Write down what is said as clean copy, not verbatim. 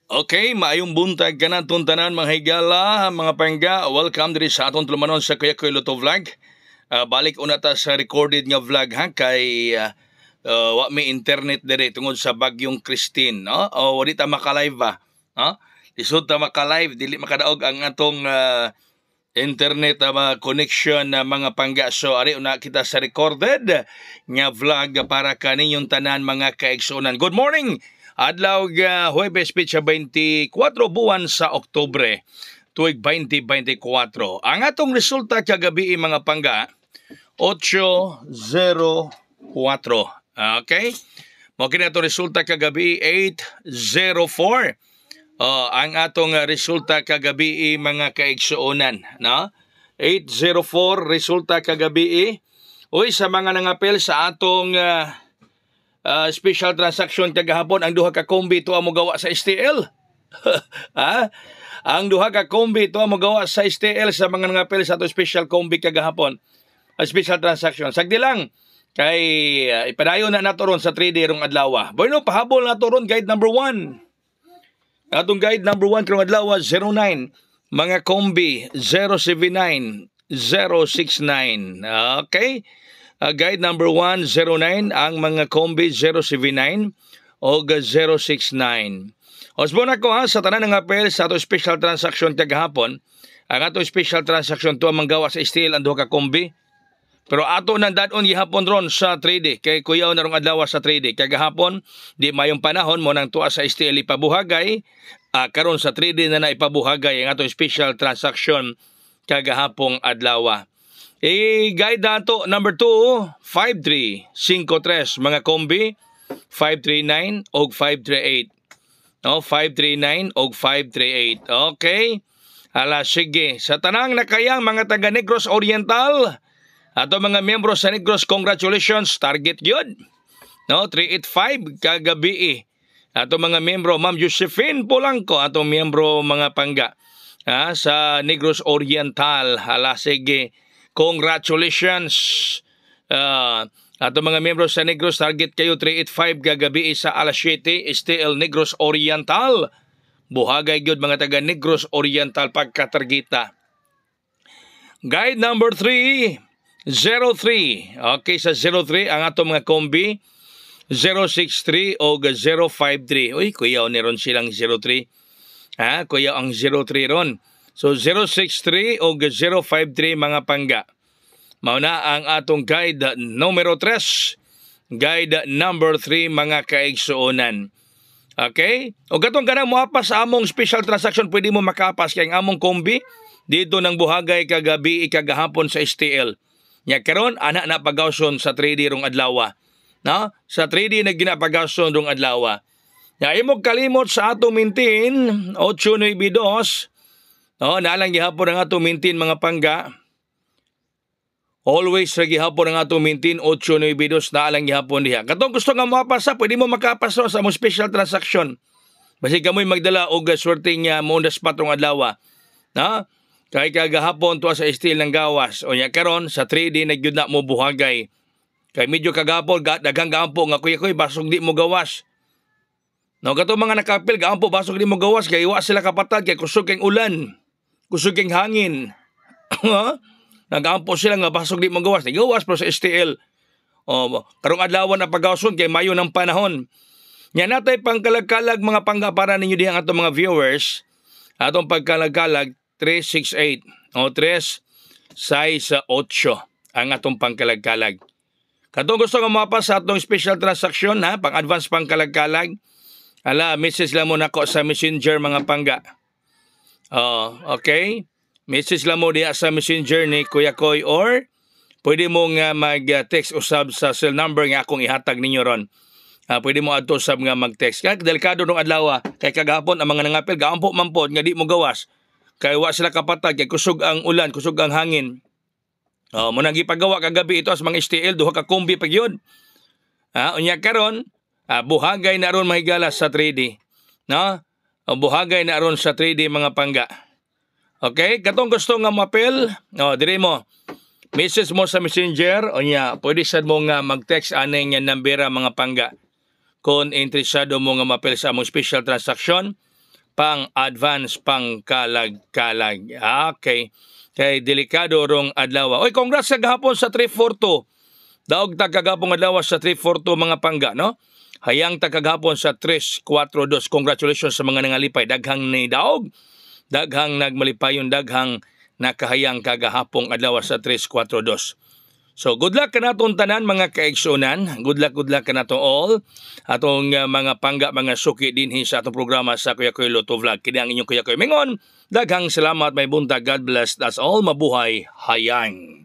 Okay, maayong buntag ka na tanan mga higala, mga pangga. Welcome diri sa atong tulumanon sa Kuya Kuya Luto Vlog. Balik una ta sa recorded nga vlog ha kay wa may internet diri tungod sa bagyong Christine, no? O wali ta maka-live ba? Ha? Isod ta maka-live, dili makadaog ang atong internet connection na mga pangga. So ari una kita sa recorded nga vlog para kaninyong tanan mga kaigsunan. Good morning. Adlaw Huwebes pitsa 24 buwan sa Oktubre tuig 2024. Ang atong resulta kagabi mga pangga 804. Okay? Mo kini atong resulta kagabi 804. Ang atong resulta kagabi mga kaigsuonan, no? 804 resulta kagabi. Uy, sa mga nangapel sa atong special transaction kagahapon, ang duha ka kombi tuwa mo gawa sa STL. Ha? Ang duha ka kombi tuwa mo gawa sa STL sa mga nangapel sa ato special kombi kagahapon. Special transaction. Sagdi lang kay ipadayon na nato ron sa 3D rong adlaw. Bueno, pahabol nato ron guide number 1. Atong guide number 1 karong adlaw 09 mga kombi 079 069. Okay? Guide number 1, 09, ang mga kombi 079 o 069. Osbon ako sa tanan ng apel sa ato special transaction kagahapon. Ang ato special transaction to ang manggawa sa steel ang duha ka kombi. Pero ato nang dadon gihapon ron sa 3D. Kay kuyaw na rong adlaw sa 3D. Kagahapon, di mayong panahon mo nang tuwa sa steel ipabuhagay. Karon sa 3D na ipabuhagay ang ato special transaction kagahapong adlaw. Guide nato number 2, 5353 mga kombi 539 og 538. No, 539 og 538. Okay? Hala, sige. Sa tanang nakayang mga taga Negros Oriental, ato mga miyembro sa Negros, congratulations. Target yun. No, 385 kagabi. Ato mga miyembro, Ma'am Josephine Polanco, ato miyembro mga pangga sa Negros Oriental. Hala, sige. Congratulations. Ato mga miyembro sa Negros, target kayo 385 gagabi sa alas 7 STL Negros Oriental. Buhagay gyud mga taga Negros Oriental pagkatargeta. Guide number 3, 03. Okay, sa 03 ang ato mga kombi 063 o 053. Uy, kuyaw ni ron silang 03. Kuyaw ang 03 ron. So 063 o 053 mga pangga. Mauna ang atong guide numero 3. Guide number 3 mga kaigsuonan. Okay? O katong kanang moapas sa among special transaction, pwede mo makapas kay ang among kombi dito ng buhagay kagabi kagahapon sa STL. Nya karon ana na pagawson sa 3D rong adlaw. No? Sa 3D na ginapagawson rong adlaw. Nya imong kalimot sa ato mintin 892. Naalang gihapon ang ato mintin mga pangga. Always sa gihapon ang ato mintin 892 naalang gihapon diha. Katong gusto nga mapasa, pwede mo makapasa sa mo special transaction. Basi kamoy magdala og swerte nga mo on the spot rong adlaw. Kay kagahapon tuwa sa STL ng gawas. O nya karon sa 3D nagyud na mo buhagay. Kay medyo kagahapon daghang gaampo nga kuya basog di mo gawas. No, kato mga nakapil gaampo basog di mo gawas kay wa sila kapatag kay kusog kay ulan. Kusog kang hangin. Nag-ampo sila nga basog di magawas. Nagawas pero sa STL. Karong adlaw na pagawson kay mayo ng panahon. Nya natay pangkalag-kalag mga pangga para ninyo diha atong mga viewers. Atong pagkalag-kalag 368 o 368 ang atong pangkalag-kalag. Katong gusto nga mapas sa atong special transaction pang-advance pangkalag-kalag. Message lang mo nako sa Messenger mga pangga. Okay. Message lang mo diya sa Messenger ni Kuya Koy or pwede mo nga mag-text usab sa cell number nga akong ihatag ninyo ron. Pwede mo adto usab nga mag-text. Kaya delikado nung adlaw kay kagahapon ang mga nangapil gaampo man pod nga di mo gawas. Kay wa sila kapatag kay kusog ang ulan, kusog ang hangin. Mo nang gipagawa kagabi ito sa mga STL duha ka kombi pag yun. Unya karon buhagay na ron mahigala sa 3D. No? Buhagay na ron sa 3D mga pangga. Okay? Katong gusto nga mapel, dire mo. Message mo sa Messenger, o niya, pwede sad mo nga mag-text anay nga nambera mga pangga. Kung interesado mo nga mapel sa among special transaction, pang-advance pang-kalag-kalag. Okay. Kay delikado rong adlaw. Oy, congrats sa gahapon sa 342. Daog tagagapong adlaw sa 342 mga pangga, no? Hayang tagagapon sa 342. Congratulations sa mga nangalipay. Daghang ni daog. Daghang nagmalipayon, daghang nakahayang kagahapong adlaw sa 342. So good luck kanatong tanan mga kaigsunan. Good luck kanatong all. Atong mga pangga, mga suki dinhi sa atong programa sa Kuya Koy Lotto Vlog. Kini ang inyong Kuya Koy Mingon. Daghang salamat, may buntag. God bless us all. Mabuhay hayang.